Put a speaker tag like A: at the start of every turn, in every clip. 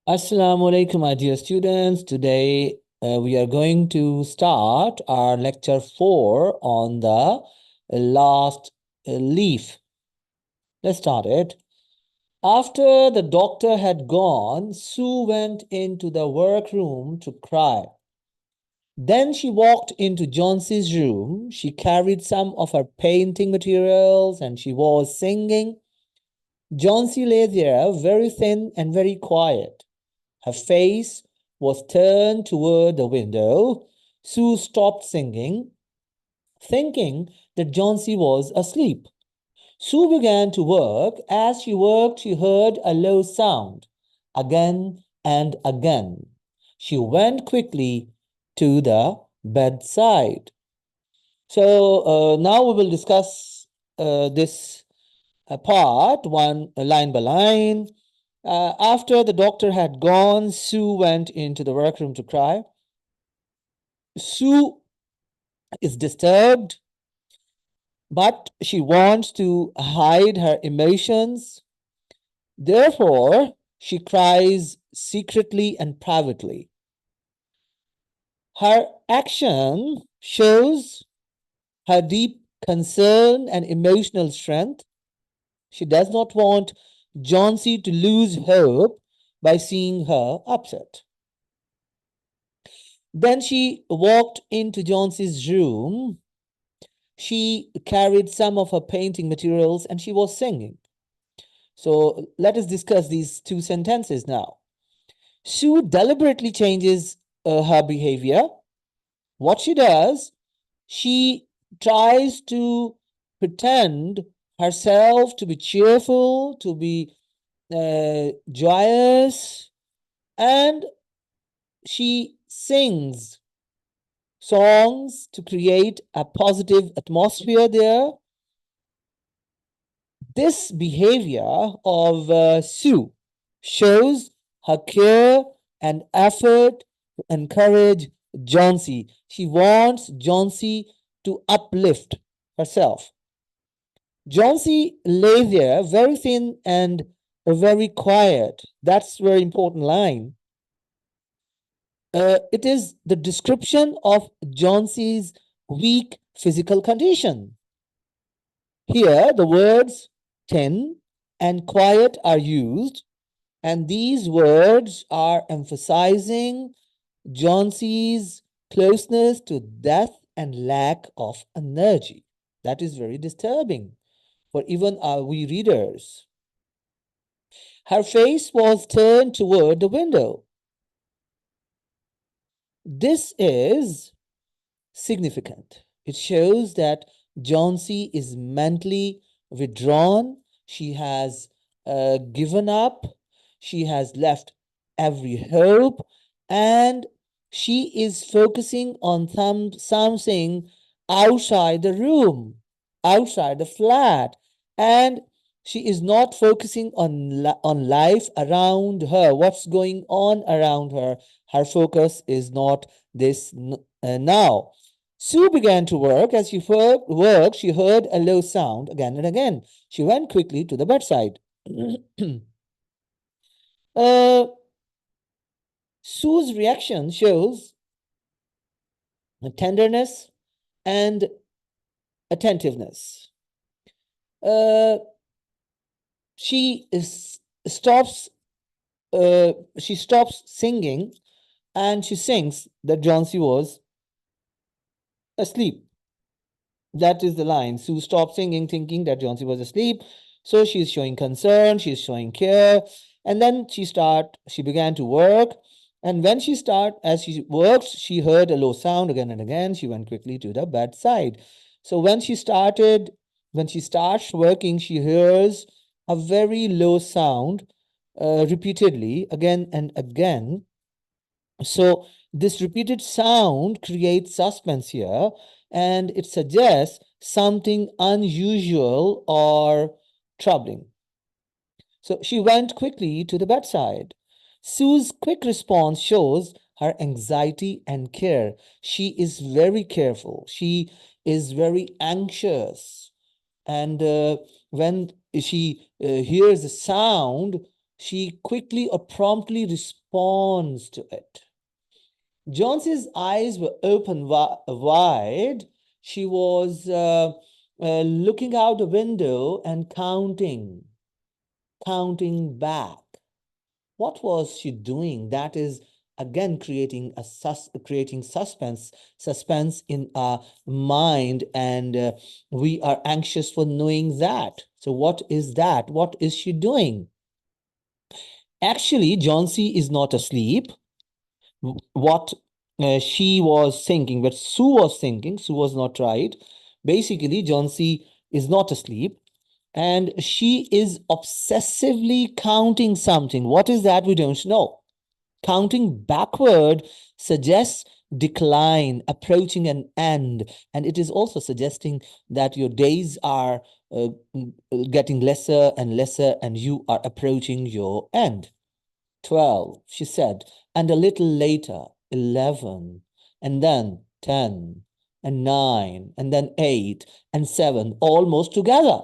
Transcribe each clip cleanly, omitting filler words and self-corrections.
A: Assalamu alaikum, my dear students. Today we are going to start our lecture 4 on the last leaf. Let's start it. After the doctor had gone, Sue went into the workroom to cry. Then she walked into Johnsy's room. She carried some of her painting materials and she was singing. Johnsy lay there, very thin and very quiet. Her face was turned toward the window. Sue stopped singing, thinking that Johnsy was asleep. Sue began to work. As she worked, she heard a low sound again and again. She went quickly to the bedside. So now we will discuss this part one line by line. After the doctor had gone, Sue went into the workroom to cry. Sue is disturbed, but she wants to hide her emotions. Therefore, she cries secretly and privately. Her action shows her deep concern and emotional strength. She does not want Johnsy to lose hope by seeing her upset. Then she walked into Johnsy's room. She carried some of her painting materials and she was singing. So let us discuss these two sentences now. Sue deliberately changes her behavior. What she does, she tries to pretend herself to be cheerful, to be joyous, and she sings songs to create a positive atmosphere there. This behavior of Sue shows her care and effort to encourage Johnsy. She wants Johnsy to uplift herself. Johnsy lay there very thin and very quiet. That's a very important line. It is the description of Johnsy's weak physical condition. Here, the words thin and quiet are used, and these words are emphasizing Johnsy's closeness to death and lack of energy. That is very disturbing for even we readers. Her face was turned toward the window. This is significant. It shows that Johnsy is mentally withdrawn. She has given up. She has left every hope, and she is focusing on something outside the room, outside the flat, and she is not focusing on life around her. What's going on around her? Her focus is not this now. Sue began to work. As she worked, she heard a low sound again and again. She went quickly to the bedside. uh, Sue's reaction shows tenderness and attentiveness. Uh, she is, stops. She stops singing, and she sings that Johnsy was asleep. That is the line. Sue stopped singing, thinking that Johnsy was asleep. So she's showing concern, she's showing care, and then she began to work. And as she worked, she heard a low sound again and again. She went quickly to the bedside. So when she starts working, she hears a very low sound repeatedly again and again. So this repeated sound creates suspense here, and it suggests something unusual or troubling. So she went quickly to the bedside. Sue's quick response shows her anxiety and care. She is very careful. She is very anxious. And when she hears a sound, She quickly or promptly responds to it. Johnsy's eyes were open wide. She was looking out the window and counting back. What was she doing? That is again creating suspense in our mind, and we are anxious for knowing that. So what is that? What is she doing? Actually, Johnsy is not asleep. What she was thinking, but Sue was thinking, Sue was not right. Basically, Johnsy is not asleep and she is obsessively counting something. What is that? We don't know. Counting backward suggests decline, approaching an end, and it is also suggesting that your days are getting lesser and lesser and you are approaching your end. 12, she said, and a little later, 11, and then 10, and 9, and then 8, and 7, almost together.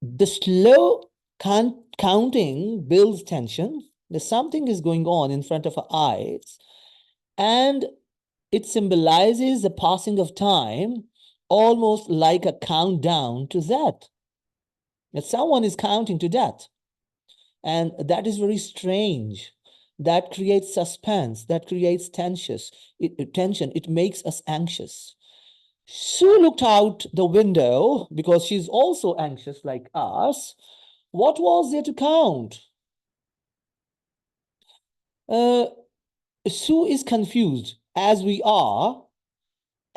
A: The slow counting builds tension. There's something is going on in front of our eyes, and it symbolizes the passing of time, almost like a countdown to death. That someone is counting to death. And that is very strange. That creates suspense, that creates tension. It makes us anxious. Sue looked out the window because she's also anxious like us. What was there to count? Sue is confused, as we are,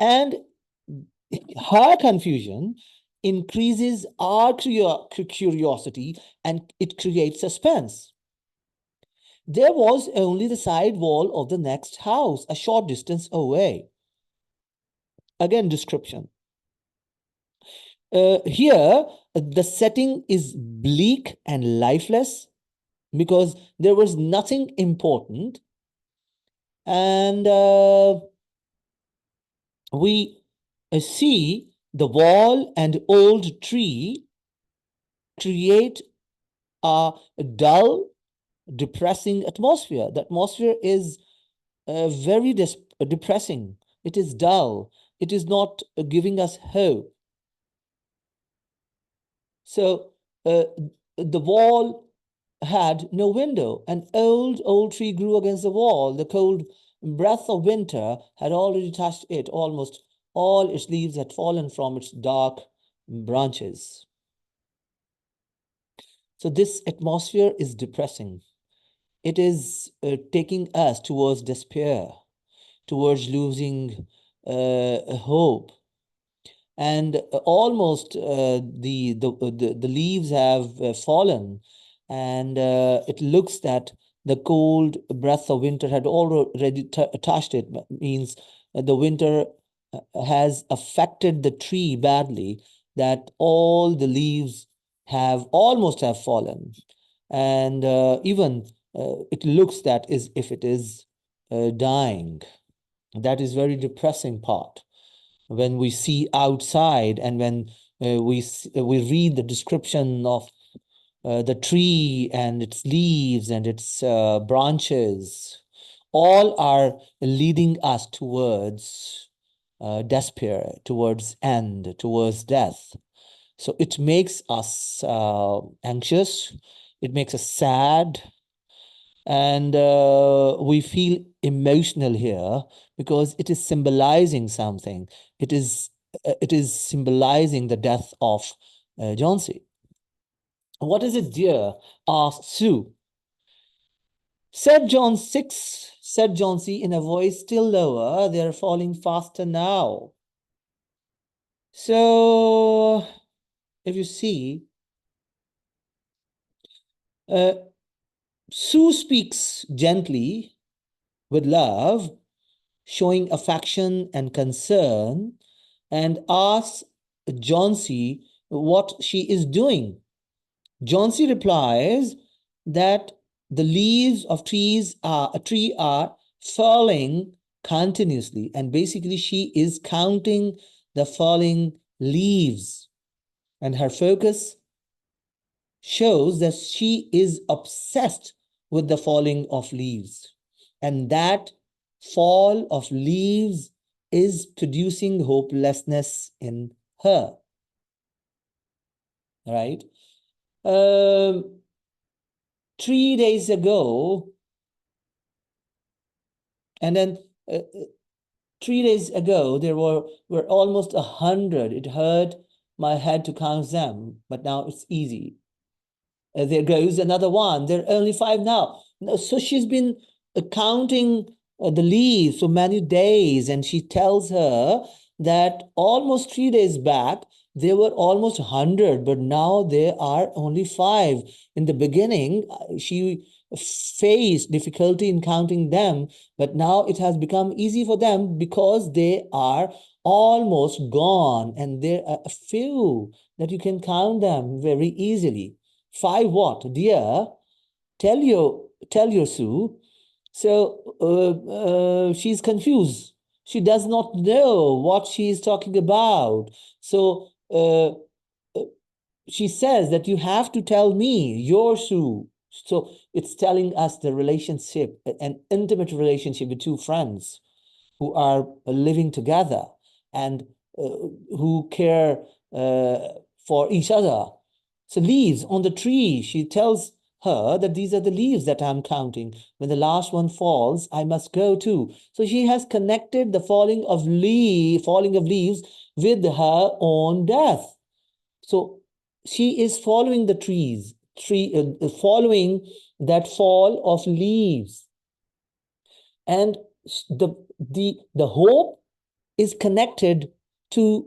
A: and her confusion increases our curiosity and it creates suspense. There was only the side wall of the next house, a short distance away. Again, description. Here, the setting is bleak and lifeless because there was nothing important. And we see the wall and old tree create a dull, depressing atmosphere. The atmosphere is very depressing. It is dull. It is not giving us hope. So the wall had no window. An old tree grew against the wall. The cold breath of winter had already touched it. Almost all its leaves had fallen from its dark branches. So this atmosphere is depressing. It is taking us towards despair, towards losing hope. And almost the leaves have fallen, and it looks that the cold breath of winter had already touched it. Means the winter has affected the tree badly, that all the leaves have almost have fallen, and even it looks that is if it is dying. That is very depressing part when we see outside, and when we read the description of the tree and its leaves and its branches, all are leading us towards despair, towards end, towards death. So it makes us anxious, it makes us sad, and we feel emotional here because it is symbolizing something. It is symbolizing the death of Johnsy. What is it, dear? Asked Sue. Said Johnsy in a voice still lower. They're falling faster now. So, if you see, uh, Sue speaks gently with love, showing affection and concern, and asks Johnsy what she is doing. Johnsy replies that the leaves of a tree are falling continuously, and basically she is counting the falling leaves, and her focus shows that she is obsessed with the falling of leaves. And that fall of leaves is producing hopelessness in her. Right? Um, 3 days ago, and then 3 days ago, there were almost 100. It hurt my head to count them, but now it's easy. There goes another one. There are only 5 now. So she's been counting the leaves for many days, and she tells her that almost 3 days back, there were almost 100, but now there are only 5. In the beginning, she faced difficulty in counting them, but now it has become easy for them because they are almost gone, and there are a few that you can count them very easily. 5 what? Dear, tell your Sue. So she's confused. She does not know what she is talking about. So she says that you have to tell me, your Sue. So it's telling us the relationship, an intimate relationship with two friends who are living together and who care for each other. So leaves on the tree, she tells her that these are the leaves that I'm counting. When the last one falls, I must go too. So she has connected the falling of leaves with her own death. So she is following the following that fall of leaves. And the hope is connected to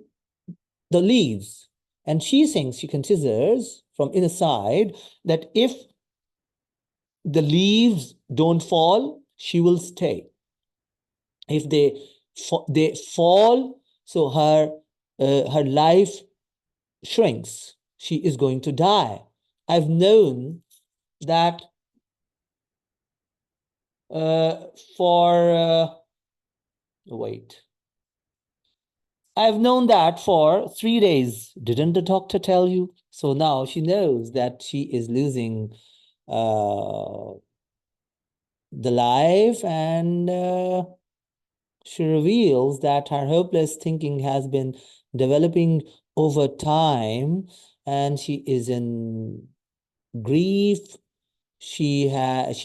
A: the leaves. And she thinks, she considers from inside that if the leaves don't fall, she will stay. If they fall, so her life shrinks. She is going to die. I've known that wait. I've known that for 3 days. Didn't the doctor tell you? So now she knows that she is losing uh, the life, and she reveals that her hopeless thinking has been developing over time, and she is in grief. She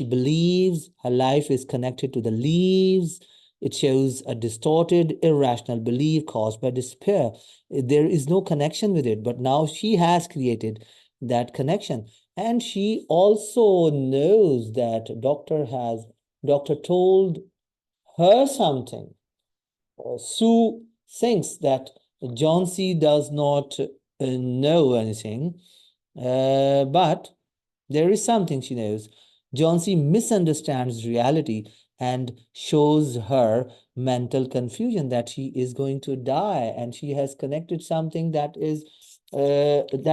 A: believes her life is connected to the leaves. It shows a distorted, irrational belief caused by despair. There is no connection with it, but now she has created that connection. And she also knows that doctor told her something. Sue thinks that Johnsy does not know anything, but there is something she knows. Johnsy misunderstands reality and shows her mental confusion that she is going to die, and she has connected something that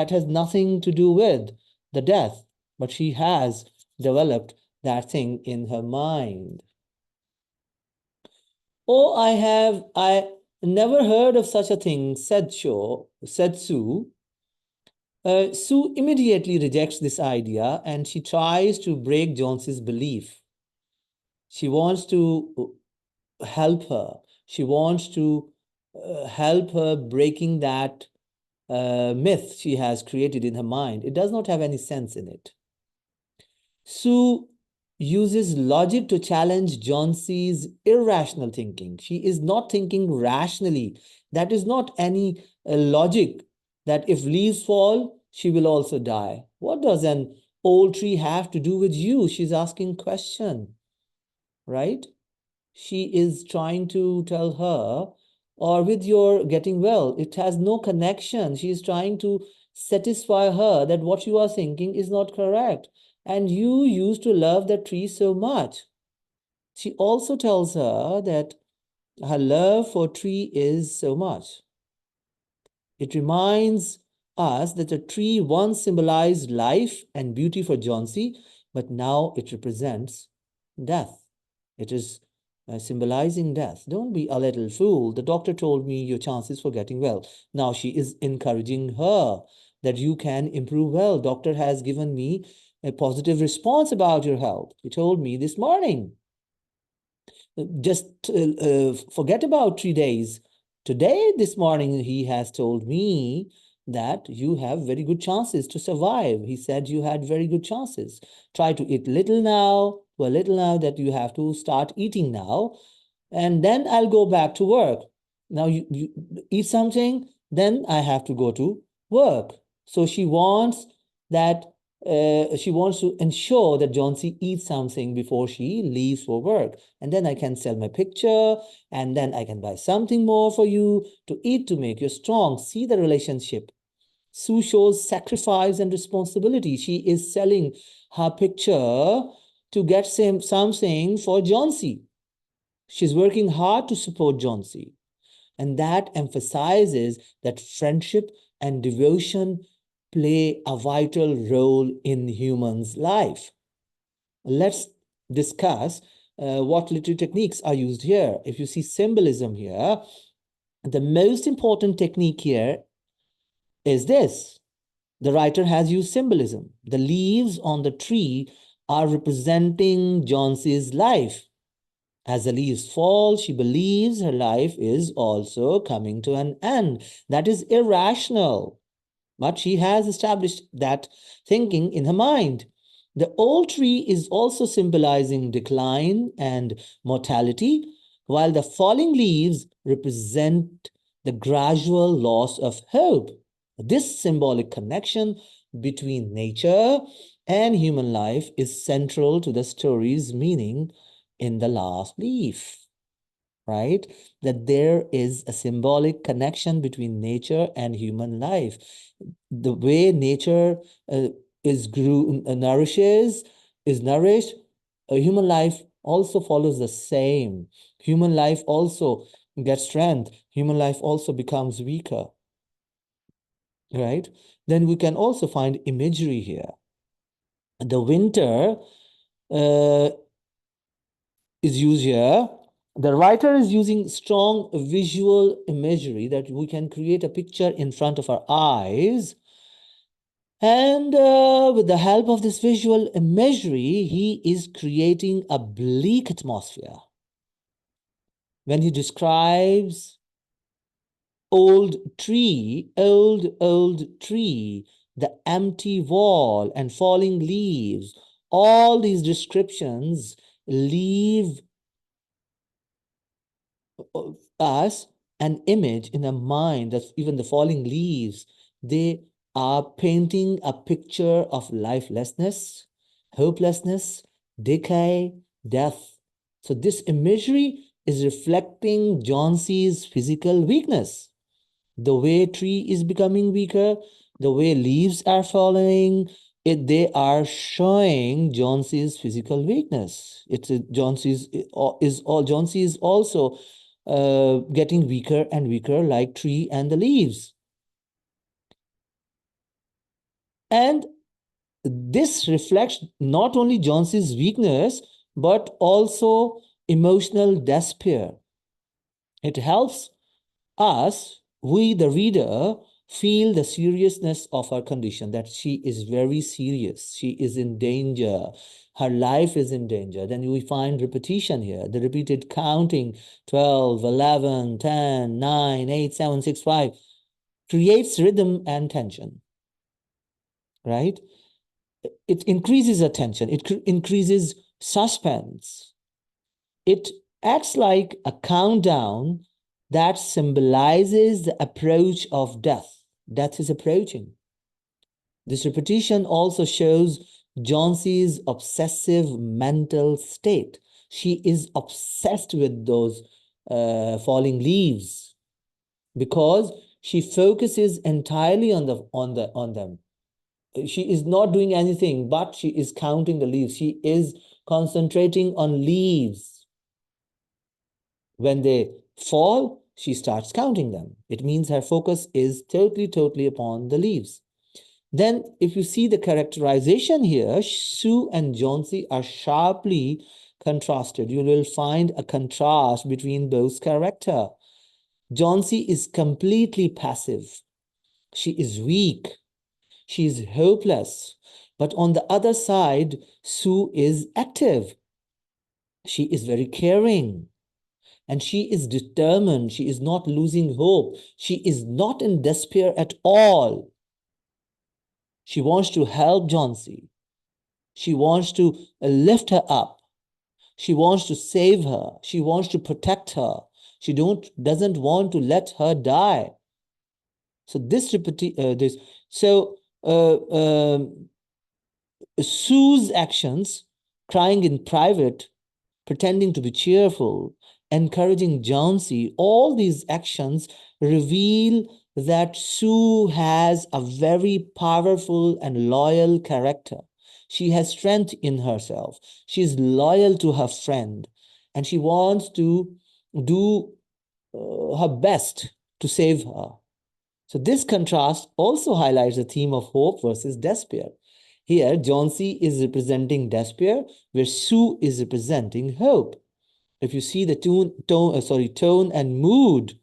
A: has nothing to do with the death, but she has developed that thing in her mind. Oh, I never heard of such a thing, said Sue. Sue immediately rejects this idea, and she tries to break Jones's belief. She wants to help her. She wants to help her breaking that myth she has created in her mind. It does not have any sense in it. Sue uses logic to challenge Johnsy's irrational thinking. She is not thinking rationally. That is not any logic that if leaves fall, she will also die. What does an old tree have to do with you? She's asking question, right? She is trying to tell her, or with your getting well, it has no connection. She is trying to satisfy her that what you are thinking is not correct. And you used to love that tree so much. She also tells her that her love for tree is so much. It reminds us that a tree once symbolized life and beauty for Johnsy, but now it represents death. It is symbolizing death. Don't be a little fool. The doctor told me your chances for getting well. Now she is encouraging her. that you can improve well. Doctor has given me a positive response about your health. He told me this morning. Just forget about 3 days. Today, this morning, he has told me that you have very good chances to survive. He said you had very good chances. Try to eat little now, well, little now that you have to start eating now, and then I'll go back to work. Now you eat something, then I have to go to work. So she wants to ensure that Johnsy eats something before she leaves for work. And then I can sell my picture, and then I can buy something more for you to eat to make you strong. See the relationship. Sue shows sacrifice and responsibility. She is selling her picture to get something for Johnsy. She's working hard to support Johnsy. And that emphasizes that friendship and devotion play a vital role in humans' life. Let's discuss what literary techniques are used here. If you see symbolism here, the most important technique here is this. The writer has used symbolism. The leaves on the tree are representing Johnsy's life. As the leaves fall, she believes her life is also coming to an end. That is irrational, but she has established that thinking in her mind. The old tree is also symbolizing decline and mortality, while the falling leaves represent the gradual loss of hope. This symbolic connection between nature and human life is central to the story's meaning in the last leaf, right? That there is a symbolic connection between nature and human life. The way nature is nourished, a human life also follows the same. Human life also gets strength. Human life also becomes weaker, right? Then we can also find imagery here. The winter uh, is used here. The writer is using strong visual imagery that we can create a picture in front of our eyes. And with the help of this visual imagery, he is creating a bleak atmosphere. When he describes old tree, old tree, the empty wall and falling leaves, all these descriptions leave us an image in our mind that even the falling leaves, they are painting a picture of lifelessness, hopelessness, decay, death. So this imagery is reflecting Johnsy's physical weakness. The way tree is becoming weaker, the way leaves are falling, they are showing Johnsy's physical weakness. Johnsy is also getting weaker and weaker, like tree and the leaves. And this reflects not only Johnsy's weakness, but also emotional despair. It helps us, we the reader, feel the seriousness of her condition, that she is very serious. She is in danger. Her life is in danger. Then we find repetition here, the repeated counting, 12, 11, 10, 9, 8, 7, 6, 5, creates rhythm and tension, right? It increases attention. It increases suspense. It acts like a countdown that symbolizes the approach of death. Death is approaching. This repetition also shows Johnsy's obsessive mental state. She is obsessed with those falling leaves because she focuses entirely on them. She is not doing anything, but she is counting the leaves. She is concentrating on leaves. When they fall, she starts counting them. It means her focus is totally upon the leaves. Then, if you see the characterization here, Sue and Johnsy are sharply contrasted. You will find a contrast between both characters. Johnsy is completely passive. She is weak. She is hopeless. But on the other side, Sue is active. She is very caring. And she is determined. She is not losing hope. She is not in despair at all. She wants to help Johnsy. She wants to lift her up. She wants to save her. She wants to protect her. She doesn't want to let her die. So Sue's actions, crying in private, pretending to be cheerful, encouraging Johnsy, all these actions reveal that Sue has a very powerful and loyal character. She has strength in herself. She is loyal to her friend, and she wants to do her best to save her. So this contrast also highlights the theme of hope versus despair. Here, Johnsy is representing despair, where Sue is representing hope. If you see the tone and mood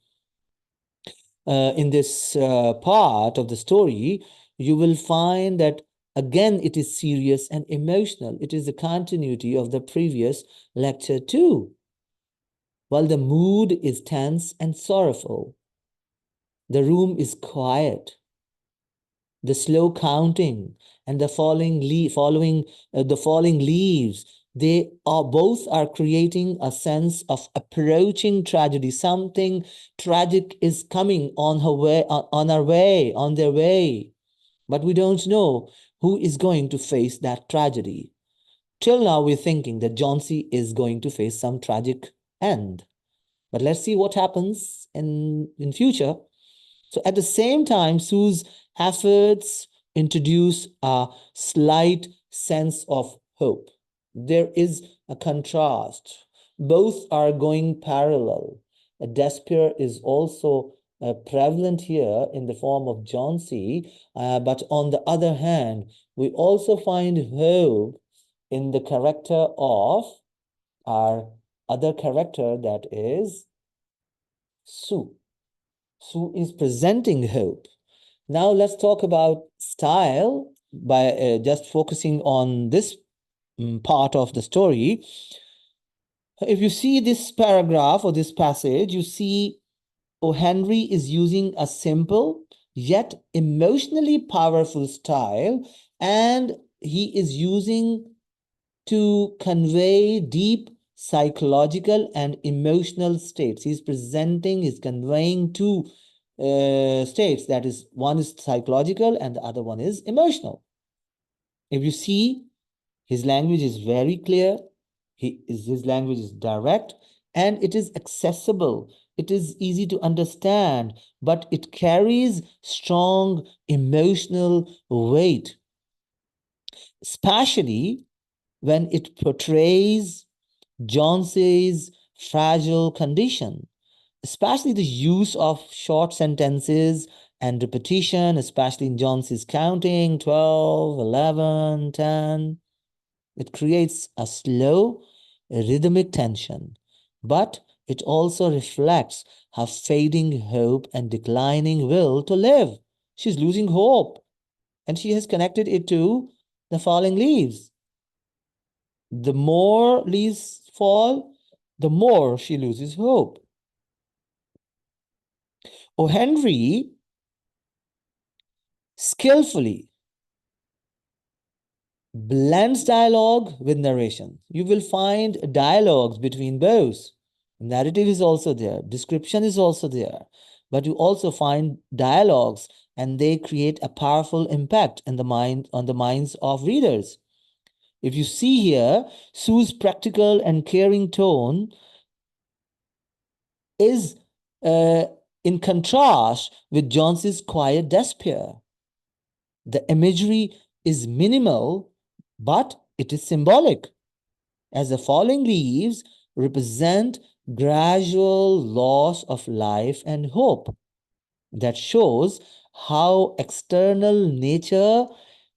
A: in this part of the story, you will find that again it is serious and emotional. It is the continuity of the previous lecture too. While the mood is tense and sorrowful, the room is quiet. The slow counting and the falling leaves, they are both are creating a sense of approaching tragedy. Something tragic is coming on their way, but we don't know who is going to face that tragedy. Till now, we're thinking that Johnsy is going to face some tragic end, but let's see what happens in future. So at the same time, Sue's efforts introduce a slight sense of hope. There is a contrast. Both are going parallel. Despair is also prevalent here in the form of Johnsy, but on the other hand, we also find hope in the character of our other character, that is Sue. Sue is presenting hope. Now let's talk about style by just focusing on this part of the story. If you see this paragraph or this passage, you see O. Henry is using a simple yet emotionally powerful style, and he is using to convey deep psychological and emotional states. He's conveying two states. That is, one is psychological and the other one is emotional. If you see, his language is very clear. His language is direct and it is accessible. It is easy to understand, but it carries strong emotional weight, especially when it portrays Johnsy's fragile condition, especially the use of short sentences and repetition, especially in Johnsy's counting 12, 11, 10. It creates a slow, rhythmic tension, but it also reflects her fading hope and declining will to live. She's losing hope, and she has connected it to the falling leaves. The more leaves fall, the more she loses hope. O. Henry skillfully blends dialogue with narration. You will find dialogues between both. Narrative is also there, description is also there, but you also find dialogues, and they create a powerful impact in the minds of readers. If you see here, Sue's practical and caring tone is in contrast with Johnson's quiet despair. The imagery is minimal, but it is symbolic, as the falling leaves represent gradual loss of life and hope. That shows how external nature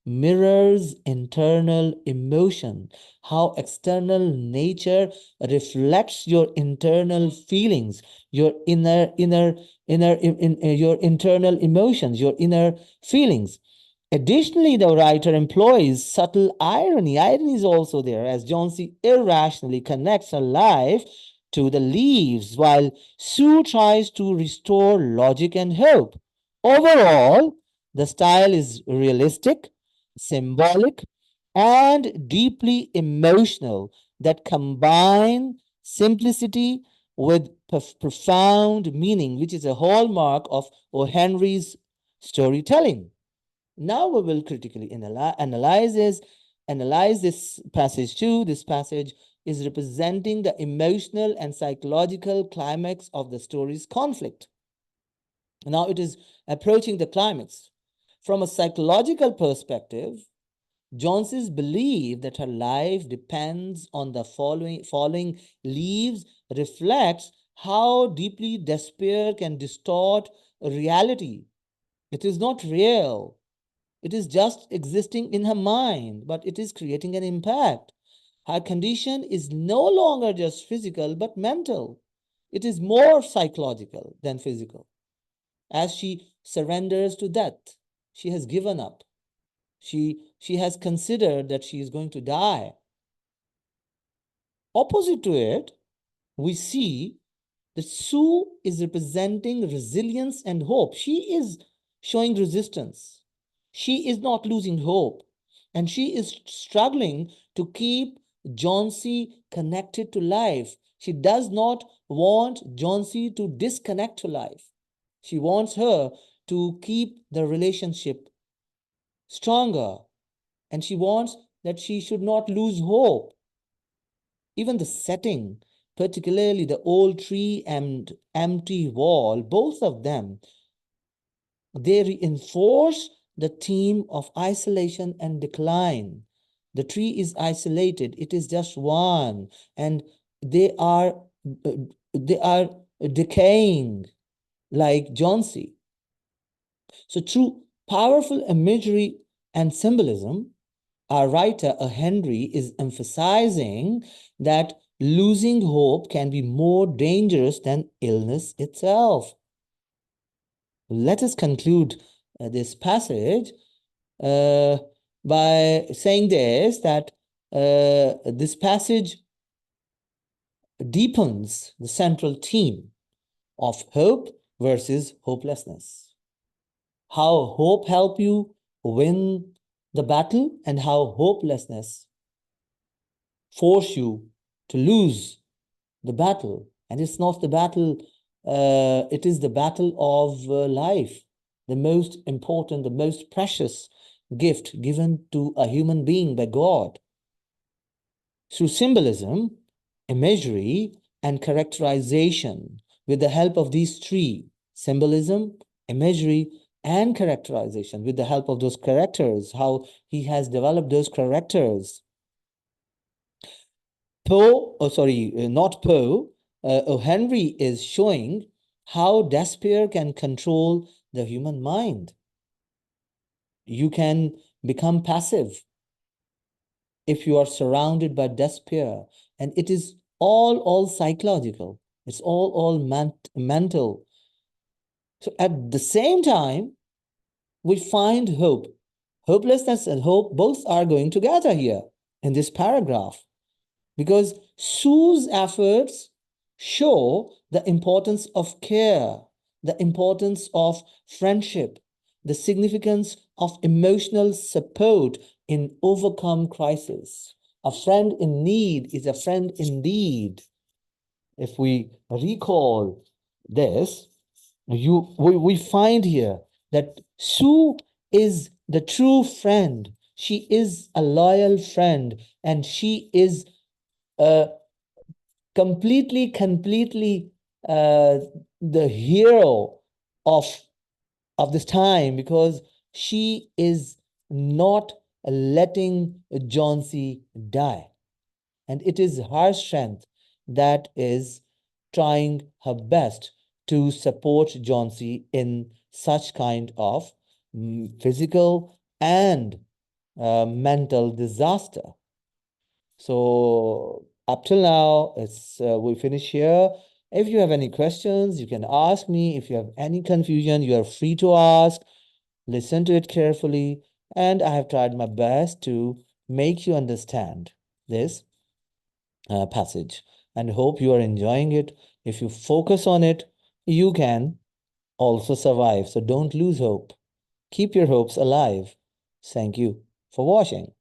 A: mirrors internal emotion, how external nature reflects your internal feelings, your your internal emotions, your inner feelings. Additionally, the writer employs subtle irony. Irony is also there as Johnsy irrationally connects her life to the leaves while Sue tries to restore logic and hope. Overall, the style is realistic, symbolic, and deeply emotional that combine simplicity with profound meaning, which is a hallmark of O. Henry's storytelling. Now we will critically analyze this passage too. This passage is representing the emotional and psychological climax of the story's conflict. Now it is approaching the climax. From a psychological perspective, Johnsy's belief that her life depends on the falling leaves reflects how deeply despair can distort reality. It is not real. It is just existing in her mind, but it is creating an impact. Her condition is no longer just physical, but mental. It is more psychological than physical. As she surrenders to death, she has given up. She has considered that she is going to die. Opposite to it, we see that Sue is representing resilience and hope. She is showing resistance. She is not losing hope. And she is struggling to keep Johnsy connected to life. She does not want Johnsy to disconnect to life. She wants her to keep the relationship stronger. And she wants that she should not lose hope. Even the setting, particularly the old tree and empty wall, both of them, they reinforce the theme of isolation and decline. The tree is isolated, it is just one, and they are uh, they are decaying like Johnsy. So through powerful imagery and symbolism, our writer, Henry, is emphasizing that losing hope can be more dangerous than illness itself. Let us conclude this passage uh, by saying this, that this passage deepens the central theme of hope versus hopelessness. How hope help you win the battle and how hopelessness force you to lose the battle. And it's not the battle, it is the battle of life, the most important, the most precious gift given to a human being by God. Through symbolism, imagery, and characterization, with the help of these three, symbolism, imagery, and characterization, with the help of those characters, how he has developed those characters. Not Poe, O. Henry is showing how despair can control the human mind. You can become passive if you are surrounded by despair, and it is all psychological. It's all mental. So at the same time, we find hope. Hopelessness and hope both are going together here in this paragraph, because Sue's efforts show the importance of care, the importance of friendship, the significance of emotional support in overcome crisis. A friend in need is a friend indeed. If we recall this, we find here that Sue is the true friend. She is a loyal friend, and she is uh, completely the hero of this time, because she is not letting Johnsy die. And it is her strength that is trying her best to support Johnsy in such kind of physical and mental disaster. So up till now, it's we finish here. If you have any questions, you can ask me. If you have any confusion, you are free to ask. Listen to it carefully. And I have tried my best to make you understand this passage and hope you are enjoying it. If you focus on it, you can also survive. So don't lose hope. Keep your hopes alive. Thank you for watching.